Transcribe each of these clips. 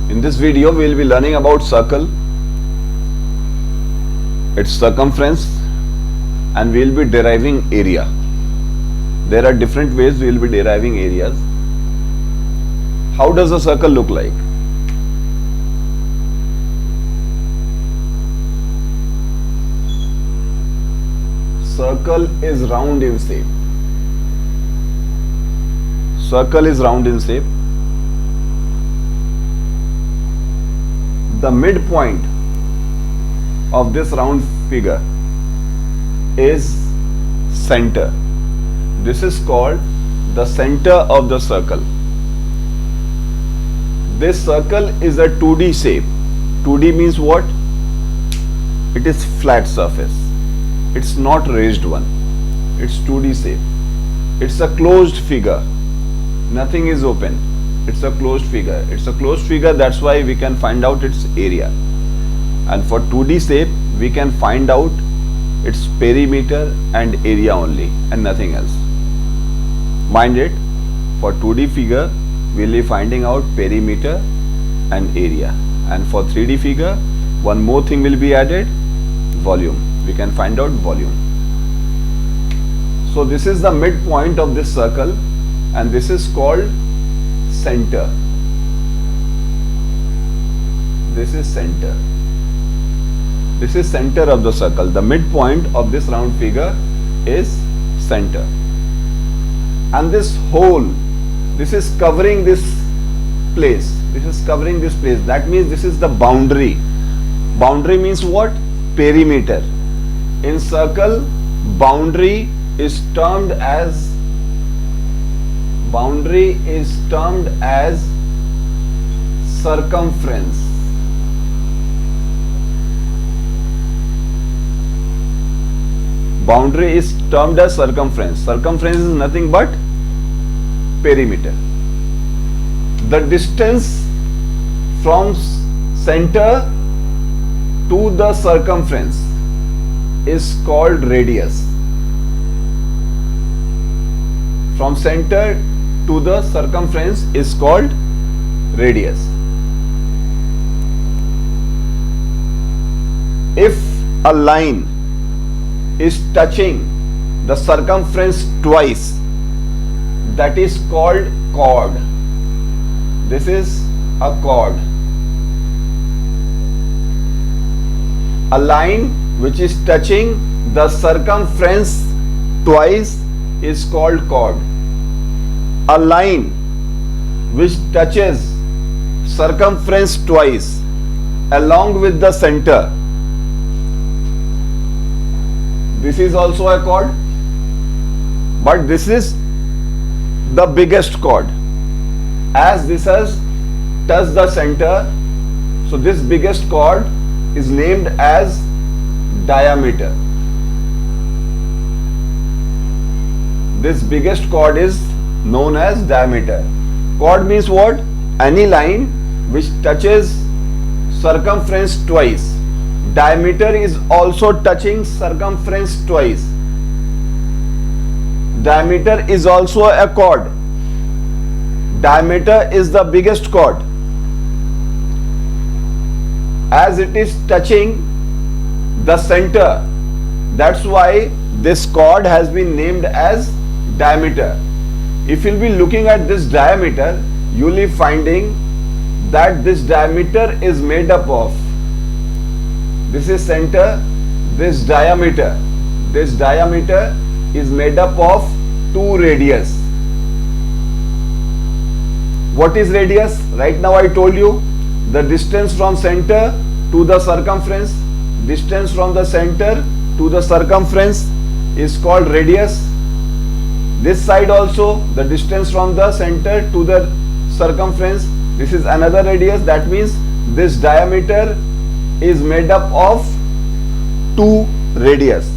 In this video, we will be learning about circle, its circumference, and we will be deriving area. There are different ways we will be deriving areas. How does a circle look like? Circle is round in shape. Circle is round in shape. The midpoint of this round figure is center. This is called the center of the circle. This circle is a 2D shape. 2D means what? It is flat surface. It's not raised one. It's 2D shape. It's a closed figure. Nothing is open. It's a closed figure. It's a closed figure, that's why we can find out its area. And for 2D shape, we can find out its perimeter and area only and nothing else. Mind it, for 2D figure, we'll be finding out perimeter and area. And for 3D figure, one more thing will be added, volume. We can find out volume. So this is the midpoint of this circle and this is called center. This is center. This is center of the circle. The midpoint of this round figure is center. And this whole, this is covering this place. This is covering this place. That means this is the boundary. Boundary means what? Perimeter. In circle, boundary is termed as circumference. Boundary is termed as circumference. Circumference is nothing but perimeter. The distance from center to the circumference is called radius. From center to the circumference is called radius. If a line is touching the circumference twice, that is called chord. This is a chord. A line which is touching the circumference twice is called chord. A line which touches circumference twice along with the center, this is also a chord, but this is the biggest chord. As this has touched the center, so this biggest chord is named as diameter. This biggest chord is known as diameter. Chord means what? Any line which touches circumference twice. Diameter is also touching circumference twice. Diameter is also a chord. Diameter is the biggest chord. As it is touching the center, that's why this chord has been named as diameter. If you'll be looking at this diameter, you'll be finding that this diameter is made up of, this is center, this diameter is made up of two radius. What is radius? Right now I told you the distance from center to the circumference. Distance from the center to the circumference is called radius. This side also, the distance from the center to the circumference, this is another radius. That means this diameter is made up of two radius.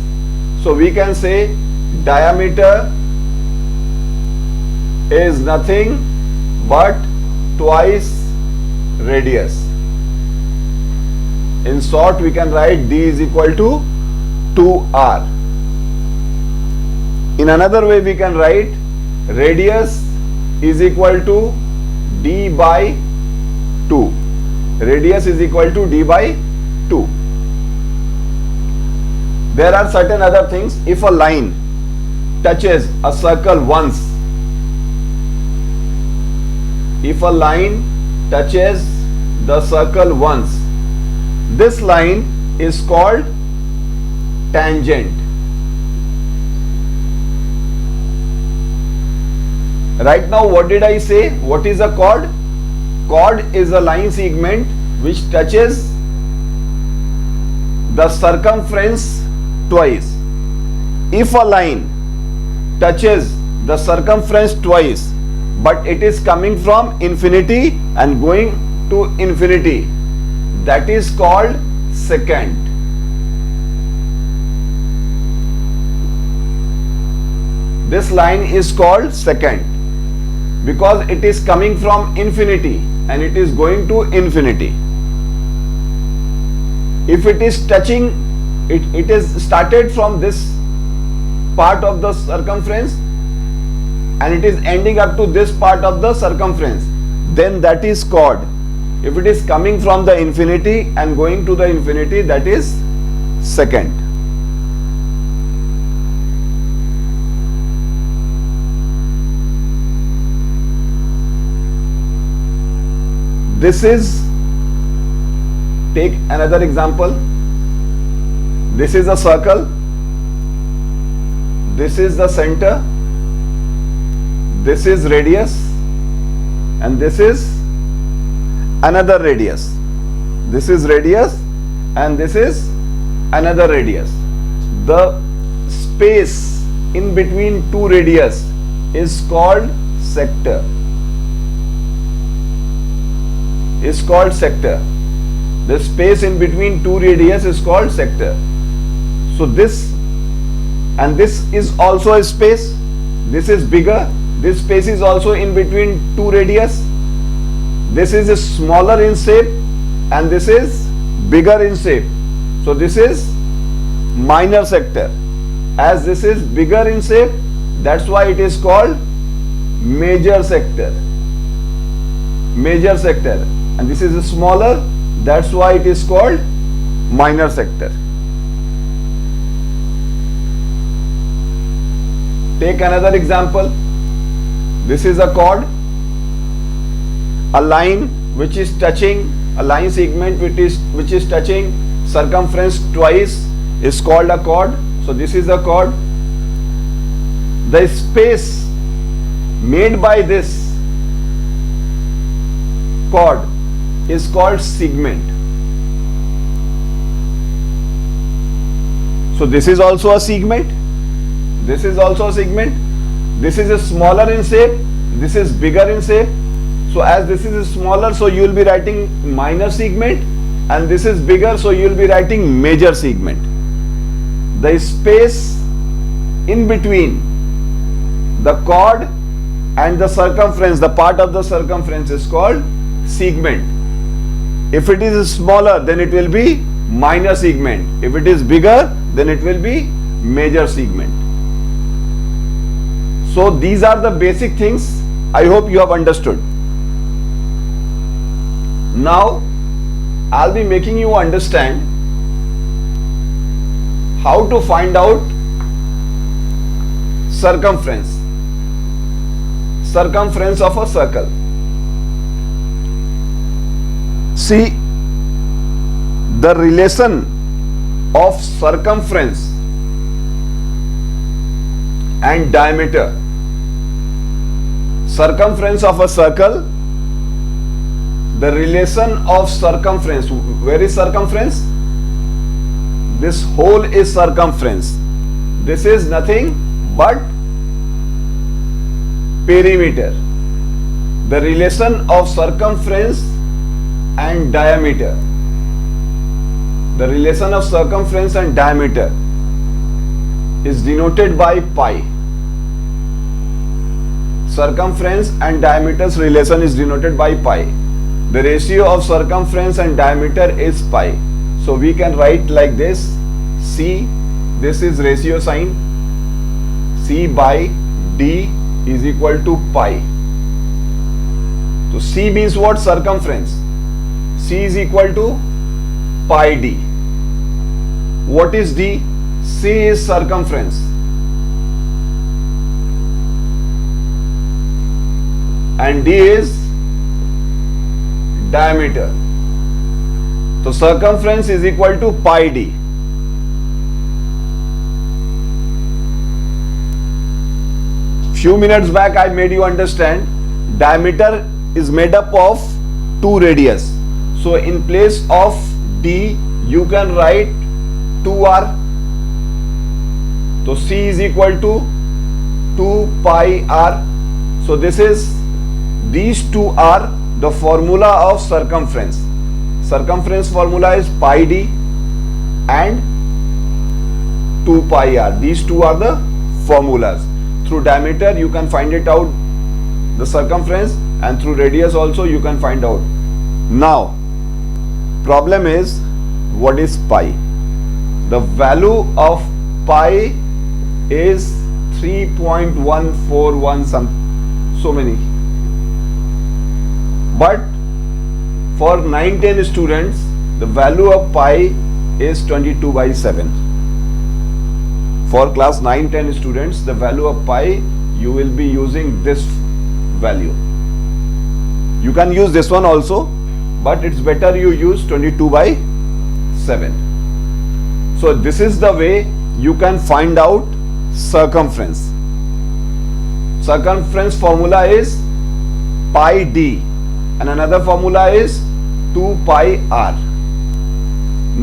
So we can say diameter is nothing but twice radius. In short, we can write D is equal to 2R. In another way, we can write radius is equal to D by 2. radius is equal to d by 2. There are certain other things. If a line touches a circle once, if a line touches the circle once, this line is called tangent. Right now, what did I say? What is a chord? Chord is a line segment which touches the circumference twice. If a line touches the circumference twice, but it is coming from infinity and going to infinity, that is called secant. This line is called secant because it is coming from infinity and it is going to infinity. If it is touching, it is started from this part of the circumference and it is ending up to this part of the circumference, then that is chord. If it is coming from the infinity and going to the infinity, that is secant. This is, take another example. This is a circle. This is the center. This is radius. And this is another radius. This is radius and this is another radius. The space in between two radius is called sector. Is called sector. The space in between two radius is called sector. So this and this is also a space. This is bigger. This space is also in between two radius. This is smaller in shape and this is bigger in shape. So this is minor sector. As this is bigger in shape, that's why it is called major sector. Major sector. And this is smaller, that's why it is called minor sector. Take another example. This is a chord. A line which is touching, a line segment which is touching circumference twice is called a chord. So this is a chord. The space made by this chord is called segment. So this is also a segment. This is also a segment. This is a smaller in shape. This is bigger in shape. So as this is smaller, so you will be writing minor segment, and this is bigger, so you will be writing major segment. The space in between the chord and the circumference, the part of the circumference, is called segment. If it is smaller, then it will be minor segment. If it is bigger, then it will be major segment. So these are the basic things. I hope you have understood. Now I'll be making you understand how to find out circumference of a circle. See, the relation of circumference and diameter. Circumference of a circle, the relation of circumference. Where is circumference? This whole is circumference. This is nothing but perimeter. The relation of circumference and diameter. The relation of circumference and diameter is denoted by pi. Circumference and diameter's relation is denoted by pi. The ratio of circumference and diameter is pi. So we can write like this: C, this is ratio sign, C by D is equal to pi. So C means what? Circumference. C is equal to pi d. What is d? C is circumference and d is diameter. So circumference is equal to pi d. Few minutes back I made you understand diameter is made up of two radius. So in place of d you can write 2r. So C is equal to 2 pi r. So these two are the formula of circumference. Circumference formula is pi d and 2 pi r. These two are the formulas. Through diameter you can find it out the circumference, and through radius also you can find out. Now problem is, what is pi? The value of pi is 3.141 so many. But for 9-10 students the value of pi is 22/7. For class 9-10 students the value of pi you will be using this value. You can use this one also, but it's better you use 22/7. So this is the way you can find out circumference. Circumference formula is pi d and another formula is 2 pi r.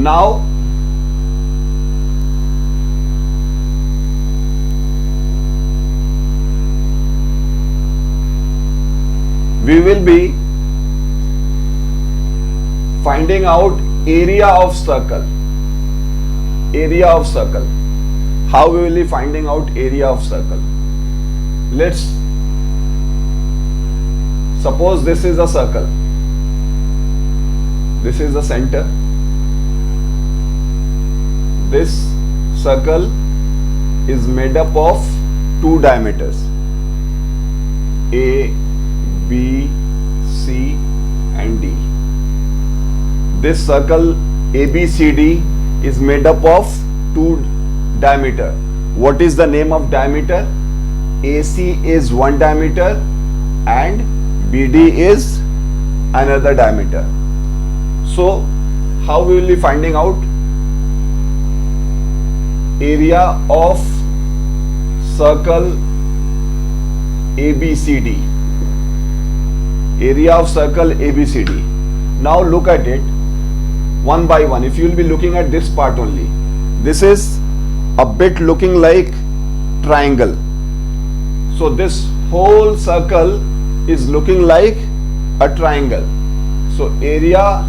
Now we will be finding out area of circle. Area of circle. How we will be finding out area of circle? Let's suppose this is a circle. This is the center. This circle is made up of two diameters, A, B, C and D. This circle ABCD is made up of two diameter. What is the name of diameter? AC is one diameter and BD is another diameter. So how we will be finding out area of circle ABCD? Area of circle ABCD. Now look at it one by one. If you will be looking at this part only, this is a bit looking like triangle. So this whole circle is looking like a triangle. So area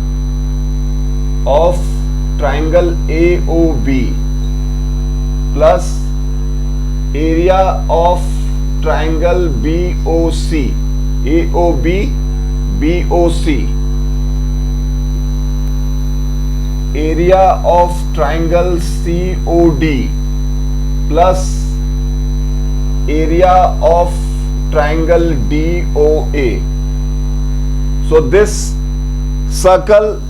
of triangle AOB plus area of triangle BOC, AOB, BOC, area of triangle COD plus area of triangle DOA. So this circle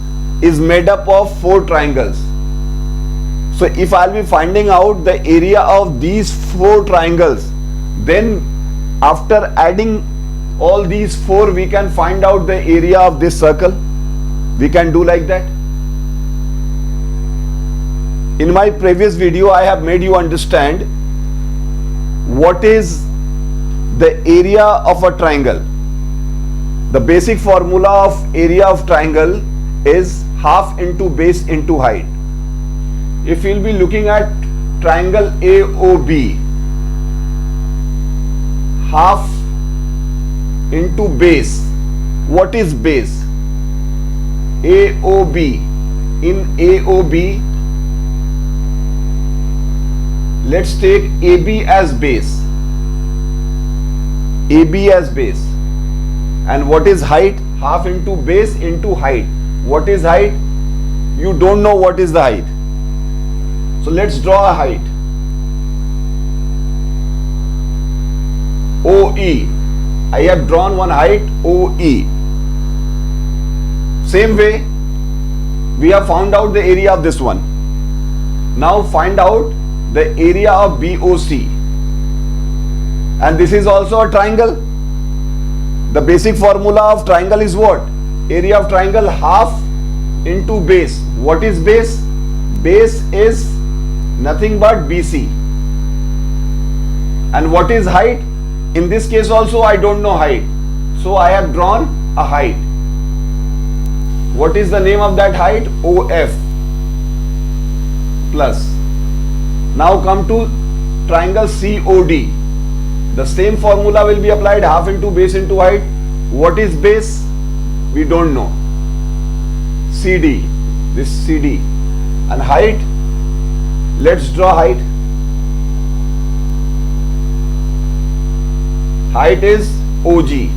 is made up of four triangles. So if I'll be finding out the area of these four triangles, then after adding all these four we can find out the area of this circle. We can do like that. In my previous video I have made you understand what is the area of a triangle. The basic formula of area of triangle is half into base into height. If you'll be looking at triangle AOB, half into base. What is base? AOB. In AOB, let's take AB as base. AB as base. And what is height? Half into base into height. What is height? You don't know what is the height. So let's draw a height. OE. I have drawn one height OE. Same way, We have found out the area of this one. Now find out the area of BOC. And this is also a triangle. The basic formula of triangle is what? Area of triangle half into base. What is base? Base is nothing but BC. And what is height? In this case also I don't know height. So I have drawn a height. What is the name of that height? OF plus. Now come to triangle COD. The same formula will be applied, half into base into height. What is base? We don't know. CD. This CD. And height? Let's draw height. Height is OG.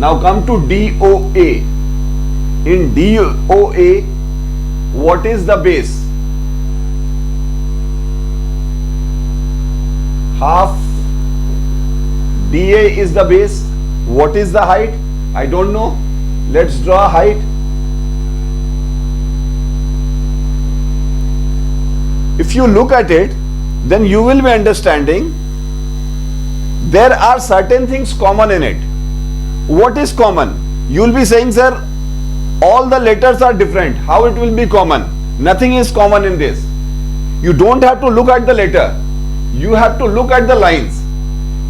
Now come to DOA. In DOA, what is the base? Half. DA is the base. What is the height? I don't know. Let's draw height. If you look at it, then you will be understanding there are certain things common in it. What is common? You will be saying, sir, all the letters are different. How it will be common? Nothing is common in this. You don't have to look at the letter. You have to look at the lines.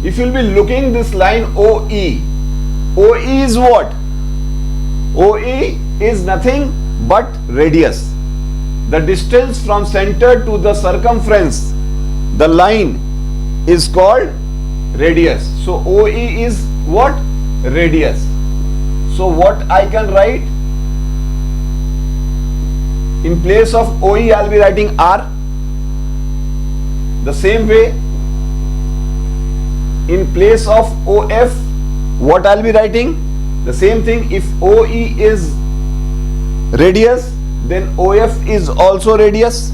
If you will be looking this line OE. OE is what? OE is nothing but radius. The distance from center to the circumference, the line is called radius. So OE is what? Radius. So what I can write? In place of OE, I'll be writing R. The same way, in place of OF, what I'll be writing? The same thing. If OE is radius, then OF is also radius.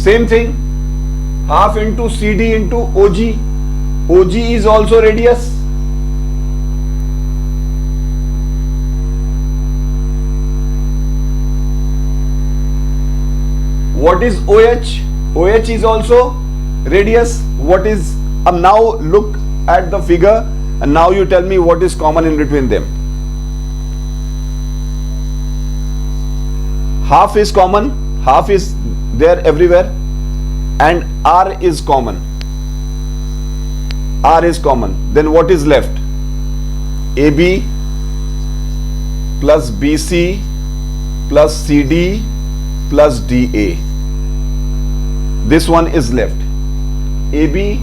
Same thing. Half into CD into OG. OG is also radius. What is OH? OH is also radius. What is, now look at the figure and now you tell me what is common in between them. Half is common, half is there everywhere, and R is common. R is common. Then what is left? AB plus BC plus CD plus DA. This one is left. AB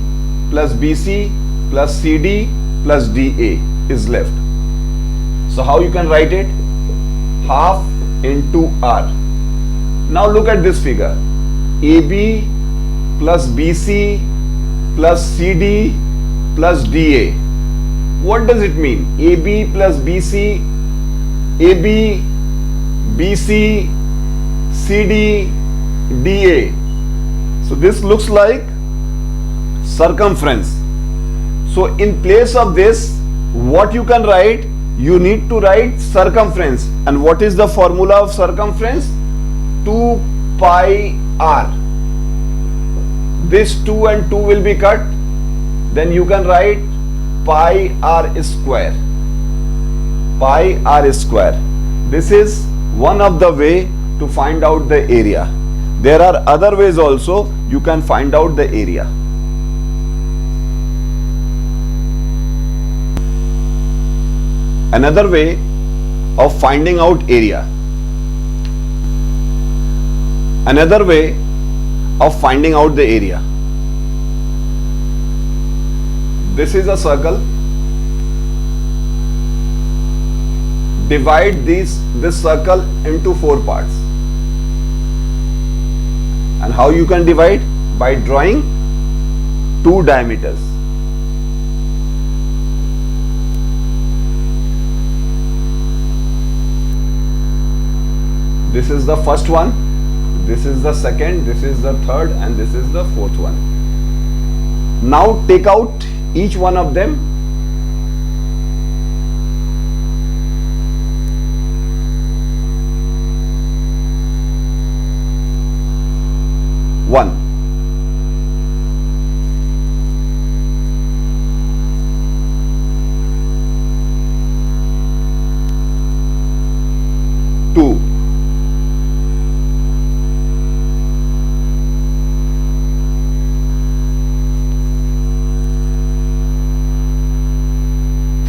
plus BC plus CD plus DA is left. So how you can write it? Half into R. Now look at this figure. AB plus BC plus CD plus DA. What does it mean? AB plus BC, AB, BC, CD, DA. So this looks like circumference. So in place of this, what you can write? You need to write circumference. And what is the formula of circumference? 2 pi r. This 2 and 2 will be cut. Then you can write pi r square. Pi r square. This is one of the way to find out the area. There are other ways also you can find out the area. Another way of finding out area. Another way of finding out the area. This is a circle. Divide this circle into 4 parts. And how you can divide? By drawing 2 diameters. This is the first one, this is the second, this is the third, and this is the fourth one. Now take out each one of them 1. Two.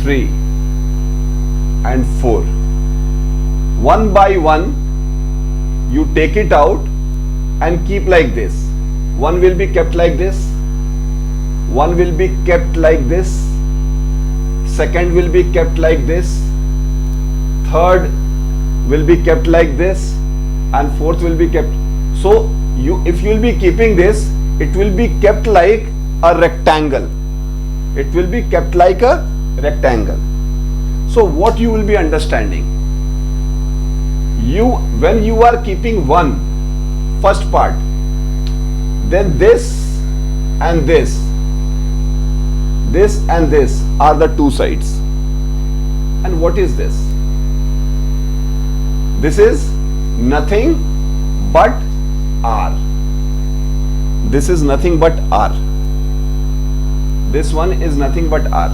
3 and 4. One by one you take it out and keep like this. One will be kept like this, one will be kept like this, second will be kept like this, third will be kept like this, and fourth will be kept. So if you will be keeping this, it will be kept like a rectangle. It will be kept like a rectangle. So what you will be understanding, when you are keeping one first part, then this and this and this are the two sides. And what is this? This is nothing but R. This is nothing but R. This one is nothing but R.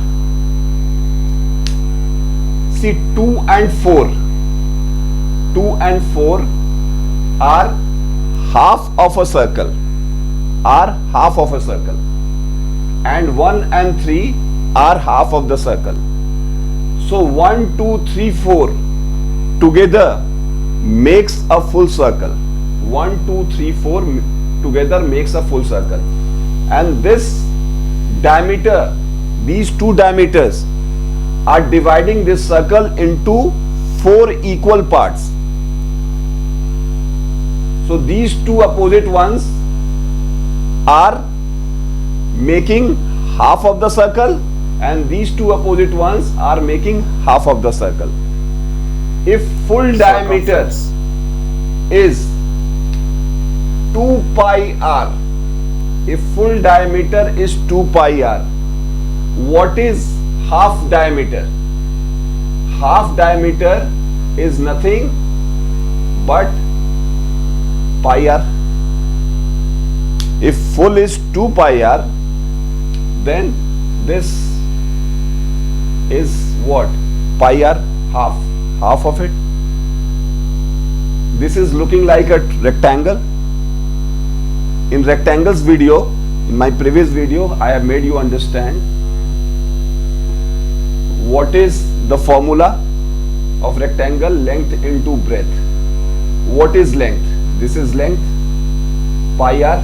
See, 2 and 4. 2 and 4 are half of a circle. Are half of a circle. And 1 and 3 are half of the circle. So 1, 2, 3, 4 together makes a full circle. 1, 2, 3, 4 together makes a full circle. And this diameter, these two diameters are dividing this circle into 4 equal parts. So these two opposite ones are making half of the circle, and these two opposite ones are making half of the circle. If full diameter is 2 pi r, if full diameter is 2 pi r, what is half diameter? Half diameter is nothing but pi r. If full is 2 pi r, then this is what? Pi r, half of it. This is looking like a rectangle. In rectangles video, in my previous video, I have made you understand what is the formula of rectangle: length into breadth. What is length? This is length, pi r,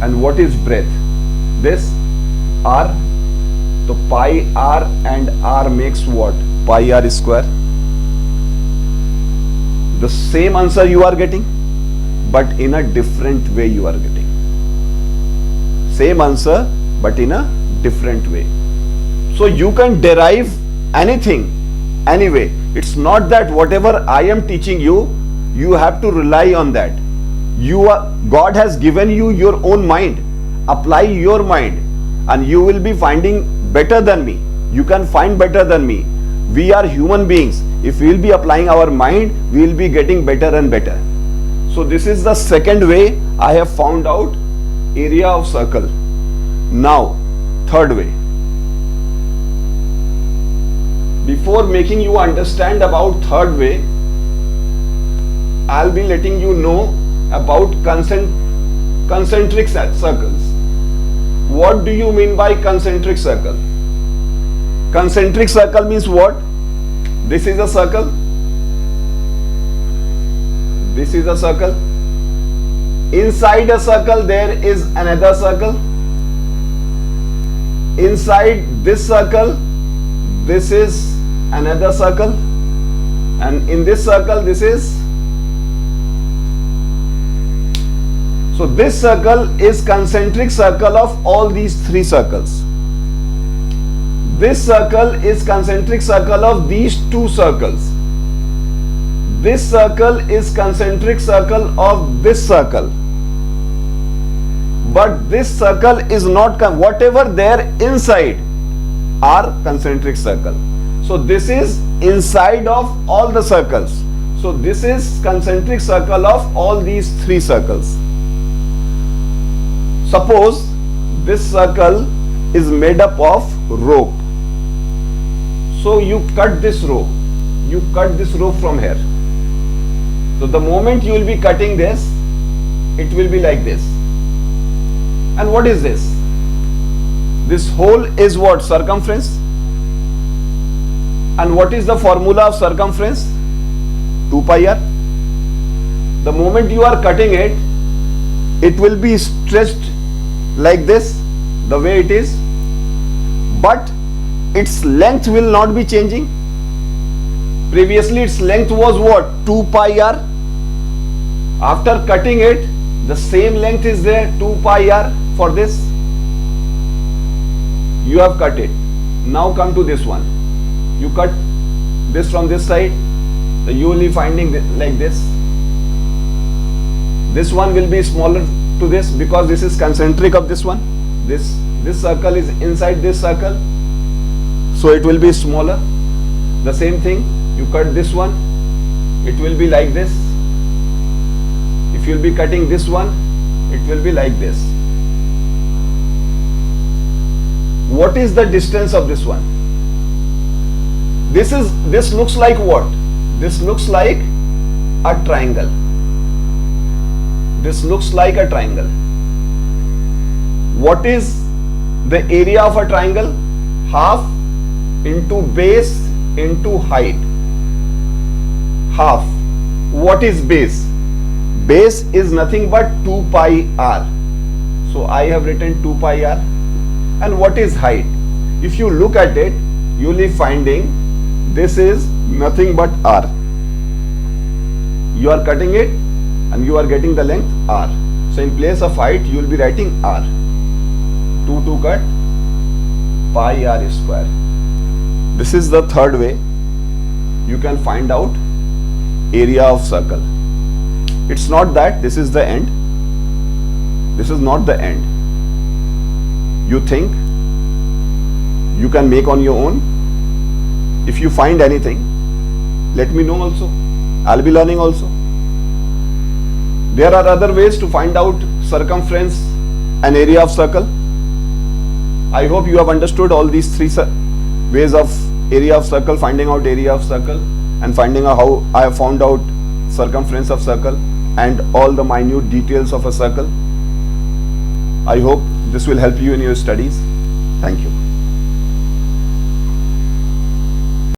and what is breadth? This r. So pi r and r makes what? Pi r square. The same answer you are getting, but in a different way you are getting. Same answer, but in a different way. So you can derive anything, anyway. It's not that whatever I am teaching you, you have to rely on that. God has given you your own mind. Apply your mind and you will be finding better than me. You can find better than me. We are human beings. If we will be applying our mind, we will be getting better and better. So this is the second way I have found out area of circle. Now, third way. Before making you understand about third way, I'll be letting you know about concentric circles. What do you mean by concentric circle? Concentric circle means what? This is a circle. This is a circle. Inside a circle there is another circle. Inside this circle, this is another circle. And in this circle, this is. So this circle is concentric circle of all these three circles. This circle is concentric circle of these two circles. This circle is concentric circle of this circle. But this circle is not, whatever there inside are concentric circle. So this is inside of all the circles. So this is concentric circle of all these three circles. Suppose this circle is made up of rope. So you cut this rope. You cut this rope from here. So the moment you will be cutting this, it will be like this. And what is this? This hole is what? Circumference. And what is the formula of circumference? 2 pi r. The moment you are cutting it, it will be stretched like this, the way it is, but its length will not be changing. Previously its length was what? 2 pi r. After cutting it, the same length is there, 2 pi r for this. You have cut it. Now come to this one. You cut this from this side, so you will be finding like this. This one will be smaller to this because this is concentric of this one. This circle is inside this circle, so it will be smaller. The same thing, you cut this one, it will be like this. If you will be cutting this one, it will be like this. What is the distance of this one? This looks like what? This looks like a triangle. This looks like a triangle. What is the area of a triangle? Half into base into height. Half. What is base? Base is nothing but 2 pi r. So I have written 2 pi r. And what is height? If you look at it, you will be finding this is nothing but r. You are cutting it and you are getting the length r. So in place of height, you will be writing r. 2 cut pi r square. This is the third way you can find out area of circle. It's not that this is the end. This is not the end. You think you can make on your own. If you find anything, let me know also. I'll be learning also. There are other ways to find out circumference and area of circle. I hope you have understood all these three ways of area of circle, finding out area of circle, and finding out how I have found out circumference of circle and all the minute details of a circle. I hope this will help you in your studies. Thank you.